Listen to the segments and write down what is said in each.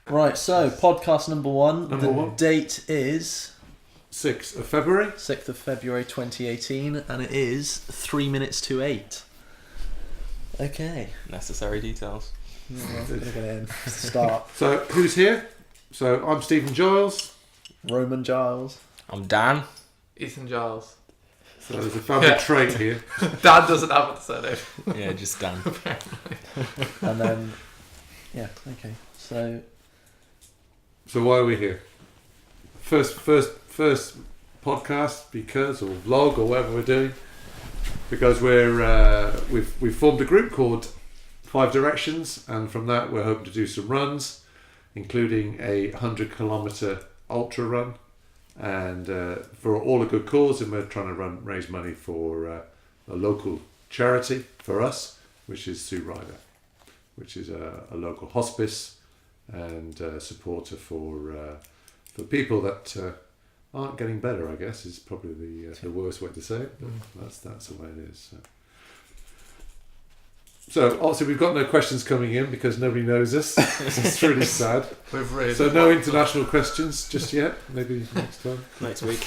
Right, so podcast number one. Number one. Date is 6th of February. 6th of February 2018, and it is 3 minutes to 8. Okay. Necessary details. Yeah, I'm going to get it in. Start. So, who's here? So, I'm Stephen Giles. Roman Giles. I'm Dan. Ethan Giles. So, there's a family trait here. Dan doesn't have a surname. Yeah, just Dan. And then, yeah, okay. So So, why are we here? First podcast because, or vlog, or whatever we're doing, because we've formed a group called Five Directions, and from that we're hoping to do some runs, including a 100-kilometre ultra run, and for all a good cause. And we're trying to raise money for a local charity for us, which is Sue Ryder, which is a local hospice and supporter for people that aren't getting better, I guess, is probably the worst way to say it, but that's the way it is. So obviously we've got no questions coming in because nobody knows us. It's really sad. We've really So no international questions just yet. Maybe next time. Next week.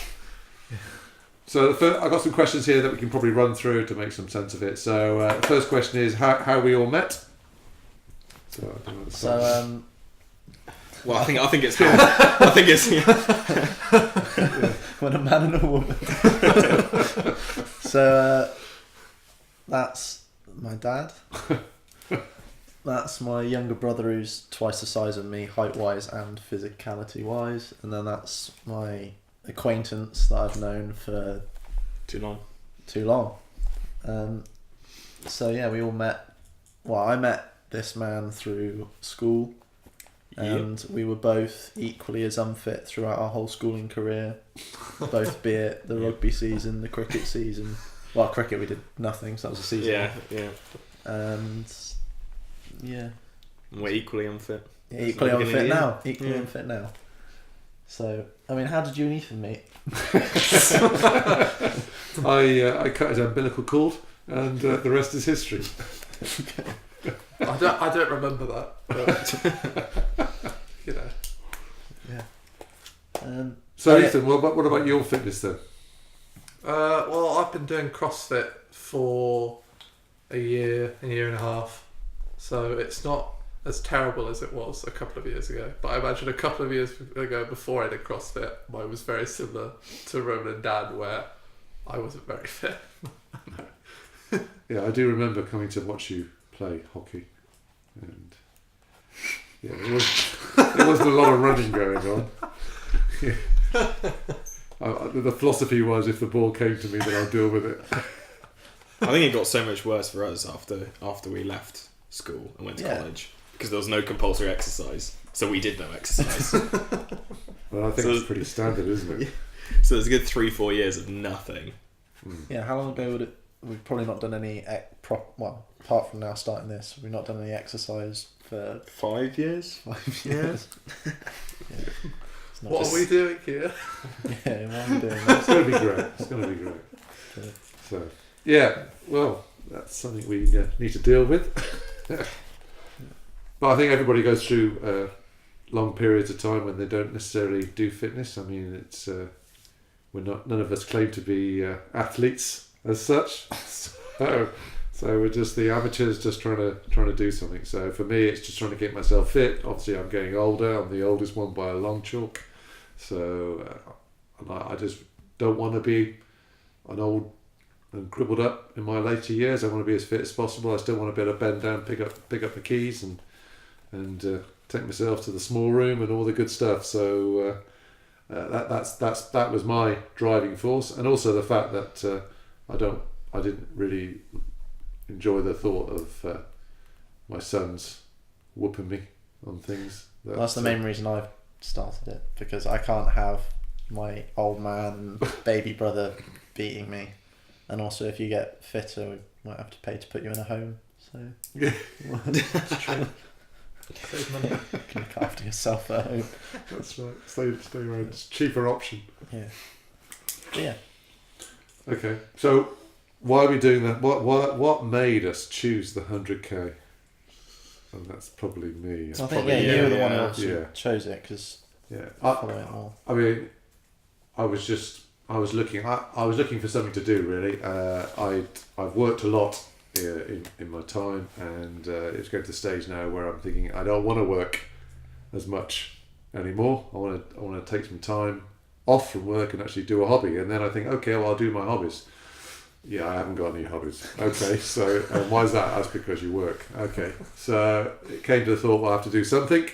So I've got some questions here that we can probably run through to make some sense of it. So the first question is how we all met. So I don't know what to start with. Well, I think it's I think it's when a man and a woman. So that's my dad. That's my younger brother, who's twice the size of me, height-wise and physicality-wise. And then that's my acquaintance that I've known for too long. So yeah, we all met. Well, I met this man through school. And we were both equally as unfit throughout our whole schooling career. Both, be it the rugby season, the cricket season. Well, cricket we did nothing, so that was a season. Yeah. And yeah, We're equally unfit. equally unfit now. Equally unfit now. So, I mean, how did you and Ethan meet? I cut his umbilical cord, and the rest is history. I don't remember that. But, you know. Yeah. So Ethan, what about your fitness then? Well, I've been doing CrossFit for a year and a half, so it's not as terrible as it was a couple of years ago. But I imagine a couple of years ago, before I did CrossFit, mine was very similar to Roman and Dan, where I wasn't very fit. Yeah, I do remember coming to watch you play hockey, and yeah, there wasn't a lot of running going on. Yeah. The philosophy was, if the ball came to me, then I'll deal with it. I think it got so much worse for us after we left school and went to college, because there was no compulsory exercise, so we did no exercise. Well, I think it's pretty standard, isn't it? So there's a good 3-4 years of nothing. Yeah, how long ago would it... We've probably not done any... Well, apart from now starting this, we've not done any exercise for... 5 years? 5 years. What are we doing here? Yeah, what are we doing? This? It's going to be great. It's going to be great. Okay. So, yeah, well, that's something we need to deal with. But I think everybody goes through long periods of time when they don't necessarily do fitness. I mean, it's none of us claim to be athletes as such. So we're just the amateurs, just trying to do something. So for me, it's just trying to get myself fit. Obviously, I'm getting older. I'm the oldest one by a long chalk. So I just don't want to be an old and crippled up in my later years. I want to be as fit as possible. I still want to be able to bend down, pick up the keys, and take myself to the small room and all the good stuff. So that was my driving force, and also the fact that I didn't really enjoy the thought of my sons whooping me on things. That's the main reason I've started it, because I can't have my old man and baby brother beating me, and also if you get fitter, we might have to pay to put you in a home. So Yeah. it's true. Save money. You can look after yourself at home. That's right. Stay around. It's a cheaper option. Yeah. But yeah. Okay. So why are we doing that? What made us choose the 100k? and that's probably me. So I think probably you were the you, one who yeah. obviously Yeah. chose it because Yeah, I follow it more. I mean, I was looking for something to do really. I've worked a lot in my time, and it's getting to the stage now where I'm thinking I don't want to work as much anymore. I want to take some time off from work and actually do a hobby. And then I think, okay, well, I'll do my hobbies. Yeah, I haven't got any hobbies. Okay, so why is that? That's because you work. Okay, so it came to the thought, well, I have to do something.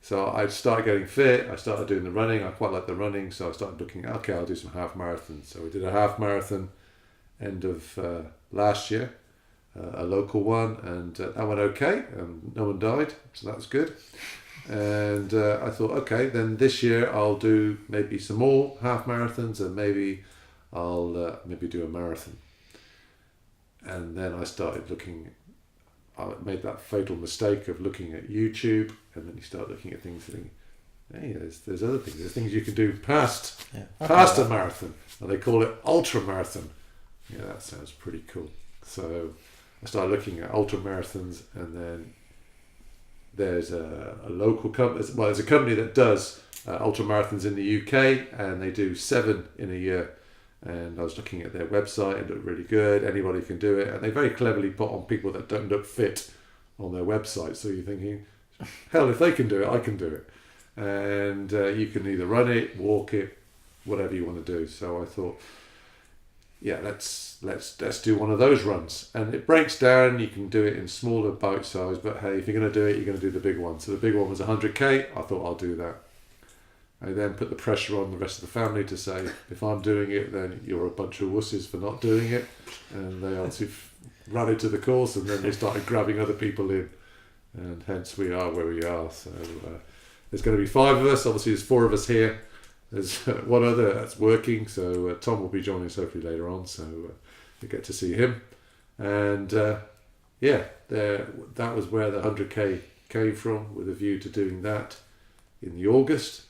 So I started getting fit. I started doing the running. I quite like the running, so I started looking. Okay, I'll do some half marathons. So we did a half marathon end of last year, a local one, and that went okay. No one died, so that was good. And I thought, okay, then this year I'll do maybe some more half marathons, and maybe I'll maybe do a marathon. And then I started looking. I made that fatal mistake of looking at YouTube, and then you start looking at things and think, hey, there's other things. There's things you can do past a marathon, and they call it ultra marathon. Yeah, that sounds pretty cool. So I started looking at ultra marathons, and then there's a local company. Well, there's a company that does ultra marathons in the UK, and they do 7 in a year. And I was looking at their website, it looked really good. Anybody can do it, and they very cleverly put on people that don't look fit on their website. So you're thinking, hell, if they can do it, I can do it. And you can either run it, walk it, whatever you want to do. So I thought, yeah, let's do one of those runs. And it breaks down. You can do it in smaller bite size, but hey, if you're going to do it, you're going to do the big one. So the big one was 100k. I thought I'll do that. I then put the pressure on the rest of the family to say, if I'm doing it, then you're a bunch of wusses for not doing it. And they obviously rallied to the cause, and then they started grabbing other people in. And hence we are where we are. So there's going to be 5 of us. Obviously there's 4 of us here. There's one other that's working. So Tom will be joining us hopefully later on. So you get to see him. And that was where the 100k came from, with a view to doing that in the August.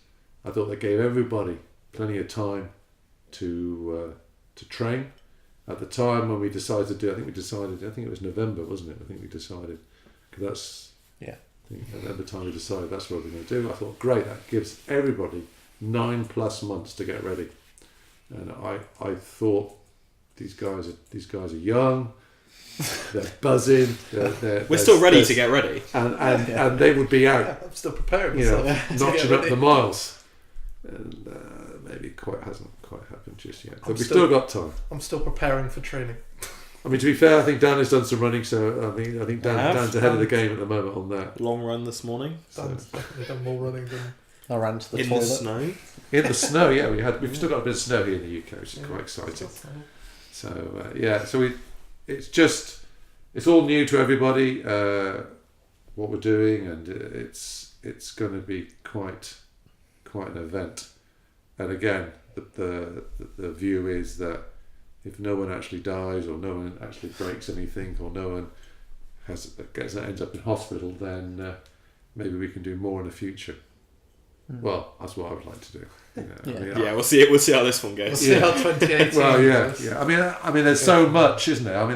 I thought that gave everybody plenty of time to train. At the time when we decided to do it, I think it was November, wasn't it? I think we decided, because that's, I think at the time we decided that's what we're going to do. I thought, great, that gives everybody 9+ months to get ready. And I thought, these guys are young, they're buzzing, we're still ready to get ready. And they would be out, I'm still preparing myself. notching up the miles. And maybe it hasn't quite happened just yet, but we've still got time. I'm still preparing for training. I mean, to be fair, I think Dan has done some running, so I think Dan's ahead of the game at the moment on that. Long run this morning. Dan's definitely done more running than I ran to the in toilet. the snow. In the snow, yeah, we've still got a bit of snow here in the UK, which is quite exciting. So so it's all new to everybody, what we're doing, and it's going to be quite an event. And again, the view is that if no one actually dies, or no one actually breaks anything, or no one ends up in hospital, then maybe we can do more in the future. Well, that's what I would like to do. We'll see how this one goes. We'll see how 2018 Well, goes. I mean, there's so much, isn't there? I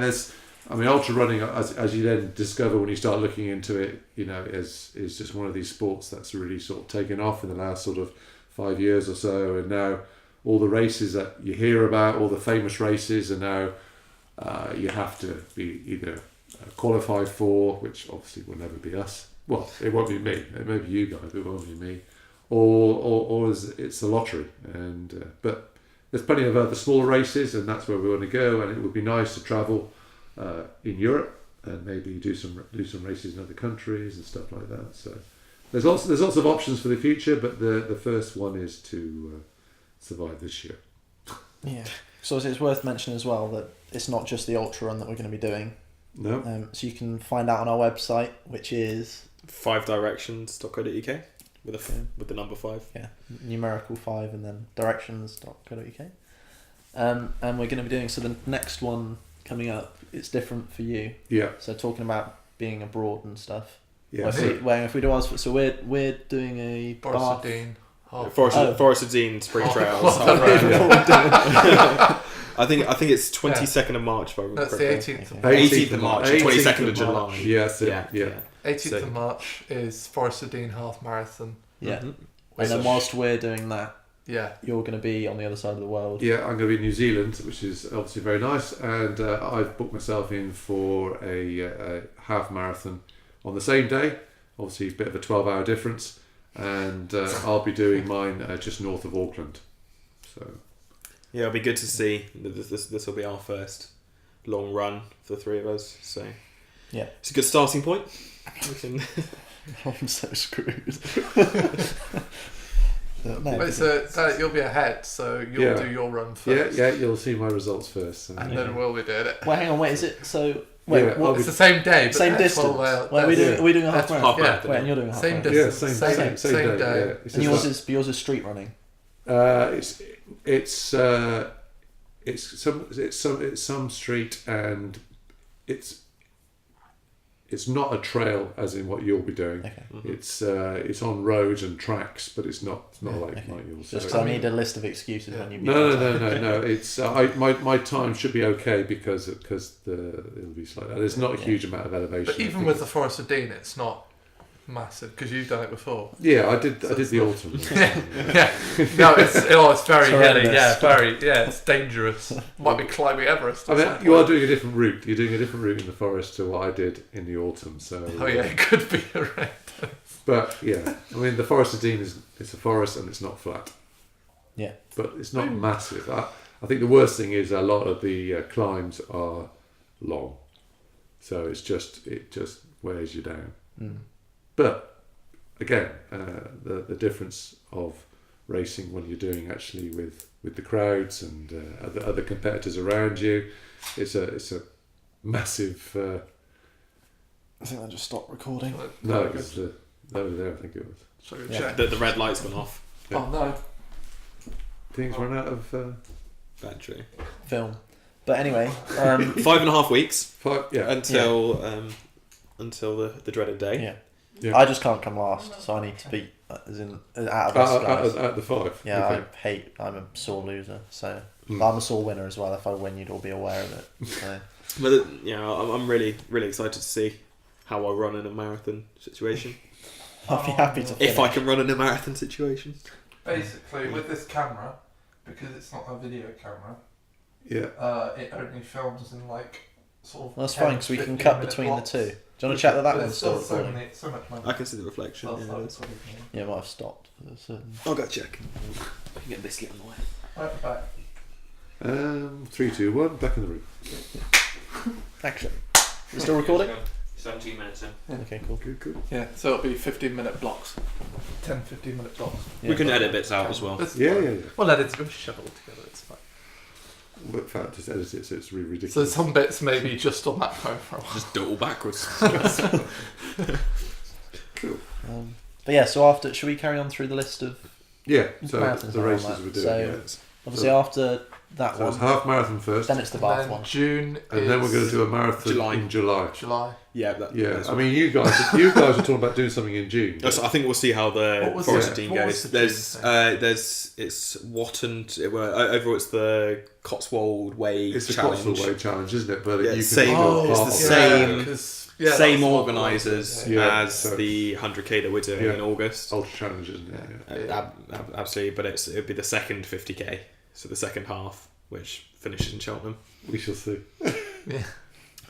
mean, ultra running, as you then discover when you start looking into it, is just one of these sports that's really sort of taken off in the last sort of 5 years or so. And now all the races that you hear about, all the famous races, and now you have to be either qualified for, which obviously will never be us. Well, it won't be me. It may be you guys, but it won't be me. Or it's the lottery. And but there's plenty of other smaller races, and that's where we want to go. And it would be nice to travel in Europe and maybe do some races in other countries and stuff like that. So there's lots of options for the future, but the first one is to survive this year. Yeah. So it's worth mentioning as well that it's not just the ultra run that we're going to be doing. No. So you can find out on our website, which is 5directions.co.uk with the number 5. Yeah, numerical 5 and then directions.co.uk. And we're going to be doing, so the next one coming up, it's different for you. Yeah. So talking about being abroad and stuff. Yeah. If we do ours, so we're doing a Boris Bath. Dean. Oh. Forest of Dean Spring Oh, Trails. well, I think it's 22nd of March. If I remember That's the correctly. 18th of Okay. March. 18th of March, 22nd of July. Yes, Yeah. 18th So- of March is Forest of Dean Half Marathon. Yeah. Mhm. And then whilst we're doing that, Yeah. you're going to be on the other side of the world. Yeah, I'm going to be in New Zealand, which is obviously very nice, and I've booked myself in for a half marathon on the same day. Obviously, a bit of a 12-hour difference, and I'll be doing mine just north of Auckland. So Yeah, it'll be good to see. This will be our first long run for the three of us. So Yeah. it's a good starting point. We can. I'm so screwed. No, Wait, so you'll be ahead, so you'll Yeah. do your run yeah, first. you'll see my results first. So. And then we'll be doing it. Wait, hang on. Wait, is it so? Wait, Yeah, what, I'll It's the same day, but same that's distance. 12 hours. Wait, are we doing? yeah. Are we doing a half That's marathon? half marathon. Wait, and you're doing a half Same marathon. distance. Yeah, Same same day. day. Yeah. It's And just yours is street running. it's some street, and it's not a trail as in what you'll be doing. Okay. It's on roads and tracks, but it's not like Okay. yours. Just 'cause So- I need a list of excuses when you. No. It's my time should be okay because it'll be slightly. There's not a huge amount of elevation. But even with the Forest of Dean, it's not massive because you've done it before. I did it's the not- autumn. Yeah, no, it's very hilly. Horrendous. It's dangerous. Might be climbing Everest. I Or mean, something. you are doing a different route. You're doing a different route in the forest to what I did in the autumn. So. Oh yeah, it could be right. But yeah, I mean, the Forest of Dean it's a forest and it's not flat. Yeah. But it's not massive. I think the worst thing is a lot of the climbs are long, so it just wears you down. Mm. But again, the difference of racing when you're doing actually with the crowds and other competitors around you, it's a massive. I think I just stopped recording. No, it was over there. I think it was. So Yeah. check. The red light's gone off. Yeah. Oh no. Things run out of Battery. Film. But anyway, 5.5 weeks five. Yeah, until the dreaded day. yeah. Yeah. I just can't come last, so I need to be out of us guys. at the 5. Yeah, Okay. I'm a sore loser, so Mm. but I'm a sore winner as well. If I win, you'd all be aware of it. So. But I'm really excited to see how I run in a marathon situation. I'll be happy to finish. If I can run in a marathon situation. Basically, with this camera, because it's not a video camera, Yeah. it only films in like sort of. Well, that's 10, fine because we can 15 cut minute between blocks. the two. Do you want to check that But one's it's still so recording? so much money. I can see the reflection. That's Yeah, like it is. 20 minutes. Yeah, it might have stopped. At a certain... I'll go check. I can get this on the way. Right back. 3, 2, 1. Back in the room. Action. Is it still recording? 17 minutes in. Okay, cool. Good. Yeah, so it'll be 15-minute blocks. 10, 15-minute blocks. Yeah. We can edit bits out as well. That's Yeah, fine. yeah, yeah. We'll edit it, we'll shove it all together, it's fine. But in fact, just edit it so it's really So ridiculous. some bits maybe just on that profile. Just do it all backwards. Cool. But yeah, so after, should we carry on through the list of Yeah, so marathons the and all races that? we're doing. So- Yeah. obviously after that So it's one, half marathon first, then it's the And Bath then one. June and then we're going to do a marathon July. in July. July. Yeah, Yeah, I mean, you guys are talking about doing something in June. So I think we'll see how the What was Forest it? of Dean What was goes. the It's Watton. Over it's the Cotswold Way It's the challenge. Cotswold Way challenge, isn't it? But Yeah, you can same- do it's half the of same- it. Yeah, Same that's what organisers it was, Yeah, as so- the 100k that we're doing Yeah. in August. Ultra challenge, isn't it? Yeah. Absolutely, but it'd be the second 50k, so the second half, which finishes in Cheltenham. We shall see.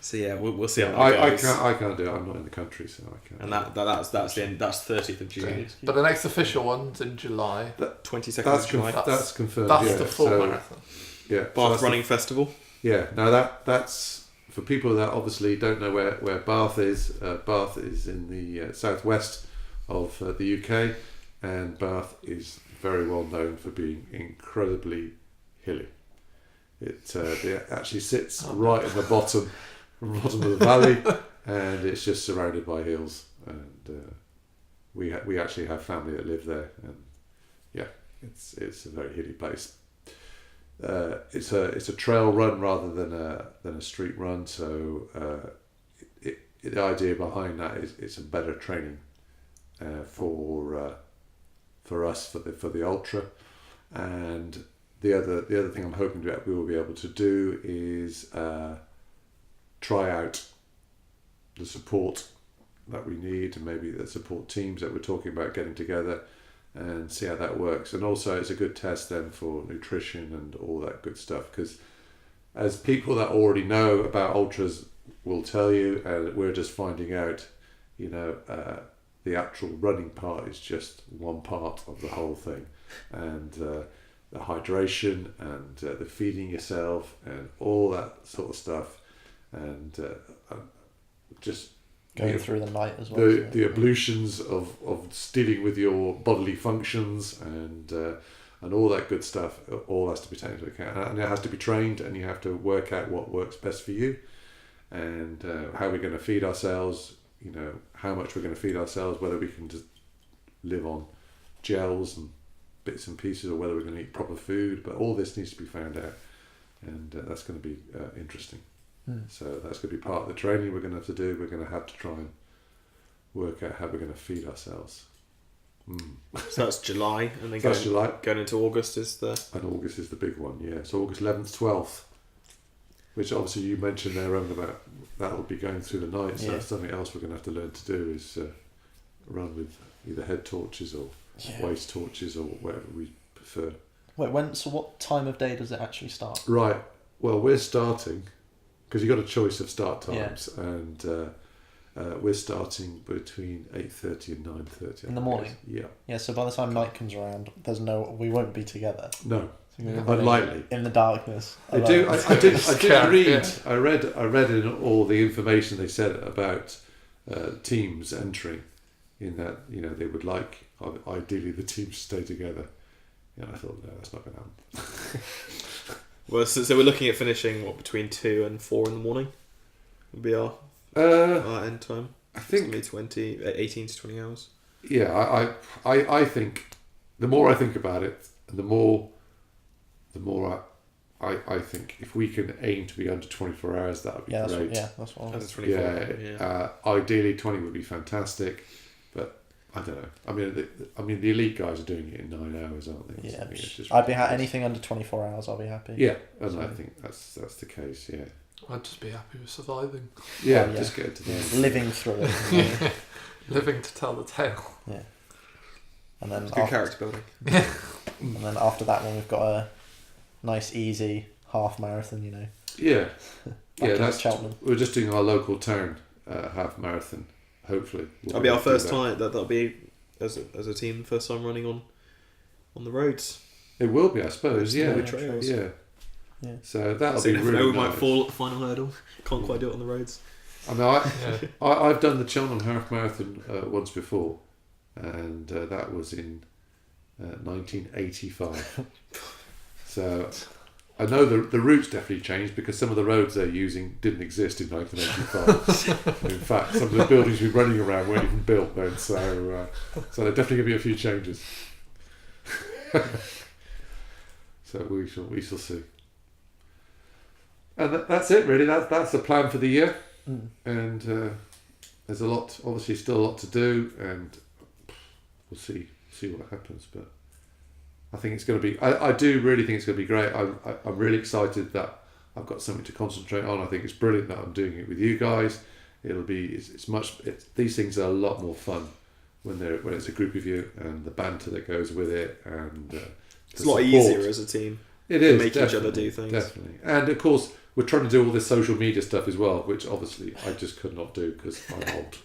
So yeah, we'll see how that I goes. can't do it. I'm not in the country, so I can't. And that's the end. That's 30th of June. But the next official one's in July. 22nd That's of July. that's confirmed. That's yeah. the full so, marathon. Yeah, so Bath that's Running Festival. Yeah, now that's for people that obviously don't know where Bath is. Bath is in the southwest of the UK, and Bath is very well known for being incredibly hilly. It actually sits right at the bottom of the valley, and it's just surrounded by hills. And we actually have family that live there, and yeah, it's a very hilly place. It's a trail run rather than a street run. So the idea behind that is it's a better training for for us for the ultra, and the other thing I'm hoping that we will be able to do is try out the support that we need, and maybe the support teams that we're talking about getting together, and see how that works. And also it's a good test then for nutrition and all that good stuff, because as people that already know about ultras will tell you, and we're just finding out, the actual running part is just one part of the whole thing, and the hydration and the feeding yourself and all that sort of stuff, and just Going through the night as well. the ablutions of dealing with your bodily functions and all that good stuff, all has to be taken into account, and it has to be trained, and you have to work out what works best for you, and how we're going to feed ourselves, how much we're going to feed ourselves, whether we can just live on gels and bits and pieces, or whether we're going to eat proper food. But all this needs to be found out, and that's going to be interesting. So that's going to be part of the training we're going to have to do. We're going to have to try and work out how we're going to feed ourselves. So that's July, and then That's July. going into August is the... And August is the big one, yeah. So August 11th, 12th, which obviously you mentioned there, Rowan, about that will be going through the night. So that's something else we're going to have to learn to do, is run with either head torches or waist torches, or whatever we prefer. Wait, so what time of day does it actually start? Right. Well, we're starting, because you've got a choice of start times, and we're starting between 8:30 and 9:30 in the morning. Yeah. Yeah. So by the time night comes around, we won't be together. No. So we're gonna be Unlikely. in the darkness. I did read. Yeah. I read in all the information they said about teams entering, in that they would like ideally the teams to stay together. And I thought, no, that's not going to happen. Well, so we're looking at finishing between 2 and 4 in the morning. Would be our end time. I think it's gonna be 18 to 20 hours. Yeah, I think the more I think about it, and the more I think if we can aim to be under 24 hours, that would be great. That's what. Under 24. Ideally 20 would be fantastic, but I don't know. I mean, the elite guys are doing it in 9 hours, aren't they? Yeah, it's just I'd be anything under 24 hours. I'll be happy. Yeah, and I think that's the case. Yeah. I'd just be happy with surviving. Yeah, Oh, yeah. just get to the end. Living through it. Living to tell the tale. Yeah. And then It's good character building. And then after that one, we've got a nice, easy half marathon. Yeah. Back in That's Cheltenham. we're just doing our local town half marathon. Hopefully, That'll be our first time. That'll be as a team, first time running on the roads. It will be, I suppose. Yeah, the trails. yeah. Yeah. So that'll So be you never really know, we might nice. fall at the final hurdle. Can't quite do it on the roads. I mean, I've done the Cheltenham Half Marathon once before, and that was in 1985. So I know the routes definitely changed, because some of the roads they're using didn't exist in 1985. In fact, some of the buildings we're running around weren't even built then. So there's definitely going to be a few changes. So we shall see. And that's it really. That's the plan for the year. And there's obviously still a lot to do, and we'll see what happens. But I think it's going to be. I do really think it's going to be great. I'm really excited that I've got something to concentrate on. I think it's brilliant that I'm doing it with you guys. These things are a lot more fun when it's a group of you, and the banter that goes with it, and it's a lot easier as a team. It is, make each other do things. Definitely, and of course we're trying to do all this social media stuff as well, which obviously I just could not do because I'm old,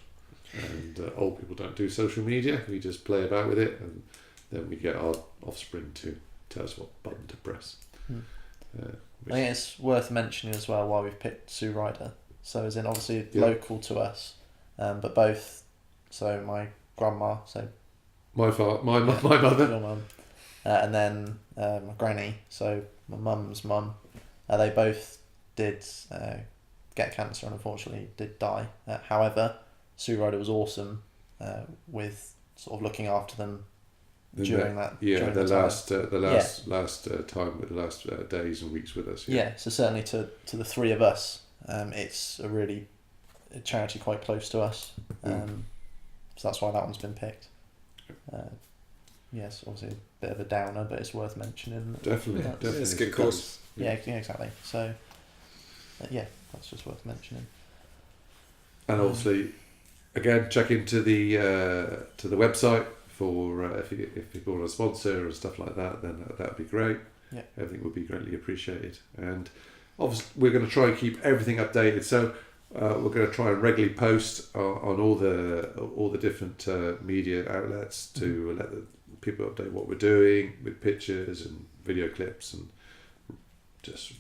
and old people don't do social media. We just play about with it, and then we get our offspring to tell us what button to press. I think it's worth mentioning as well why we've picked Sue Ryder. So as in obviously local to us, but both. So my grandma, so my mother, your mum, and then my granny, so my mum's mum. They both did get cancer and unfortunately did die. However, Sue Ryder was awesome with sort of looking after them during that. Yeah, during the time. last time with the last days and weeks with us. Yeah, so certainly to the three of us, it's a charity quite close to us. So that's why that one's been picked. yes, obviously a bit of a downer, but it's worth mentioning. Definitely, Yeah, definitely. it's a good cause. Yeah, exactly. So, yeah, that's just worth mentioning. And obviously, again, check into the website for if you want a sponsor or stuff like that, then that would be great. Yeah. Everything would be greatly appreciated. And obviously, we're going to try and keep everything updated. So we're going to try and regularly post on all the different media outlets to let the people update what we're doing with pictures and video clips and just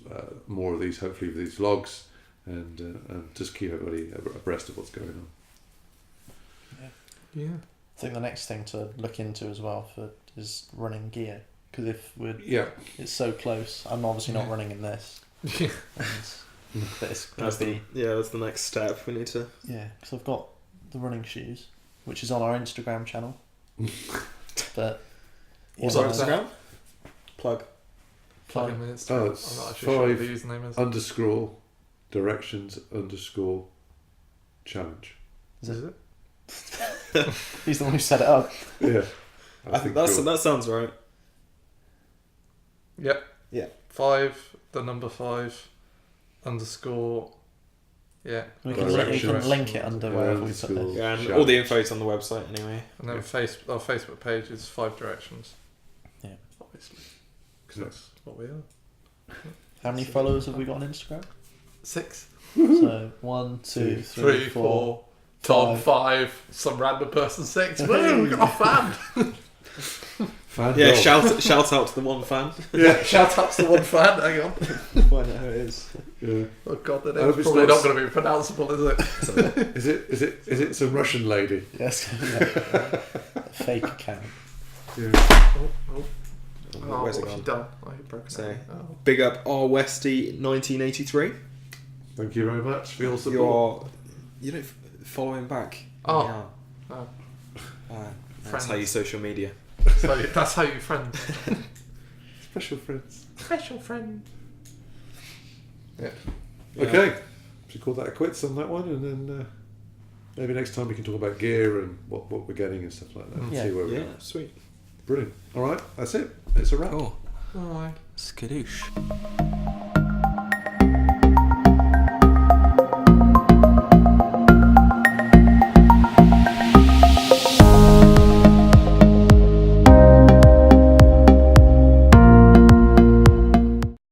more of these, hopefully, with these vlogs, and just keep everybody abreast of what's going on. Yeah. I think the next thing to look into as well is running gear, because if it's so close. I'm obviously not running in this. Yeah. But it's going to be that's the next step. We need to. yeah. Because I've got the running shoes, which is on our Instagram channel. But What's yeah, our Instagram? Plug. Plug in the Oh, Instagram. it's I'm not actually sure what the 5 username is. _directions_challenge. Is it? He's the one who set it up. Yeah. I think that sounds right. Yep. Yeah. 5, the number 5, _. Yeah. We Directions. can link it under wherever we put this. Underscore. Yeah, and Challenge. all the info's on the website anyway. And then our Facebook page is 5 Directions. Yeah. Obviously. Because that's what we are. How many followers have we got on Instagram? 6. So 1, 2, 3, 4. Tom 5. Some random person 6. Woo! We got a fan. Fan Yeah, dog. shout out to the one fan. Yeah. Shout out to the one fan. Hang on. Find out who it is. Yeah. Oh god, the I hope name's it's probably not- not going to be pronounceable, is it? Is it some Russian lady? Yes. Fake account. Yeah. Oh, Where's it what's she gone? done? Oh, you broke it. So- Oh. Big up R Westy 1983. Thank you very much for your support. You don't follow him back. Oh. Yeah. Oh. That's Friends. how you social media. So that's how you friend. Special friends. Special friend. Yeah. Okay. Should call that a quits on that one, and then maybe next time we can talk about gear and what we're getting and stuff like that. And Yeah. see where we Yeah, are. sweet. Brilliant. All right. That's it. It's a wrap. Cool. Bye. Skadoosh.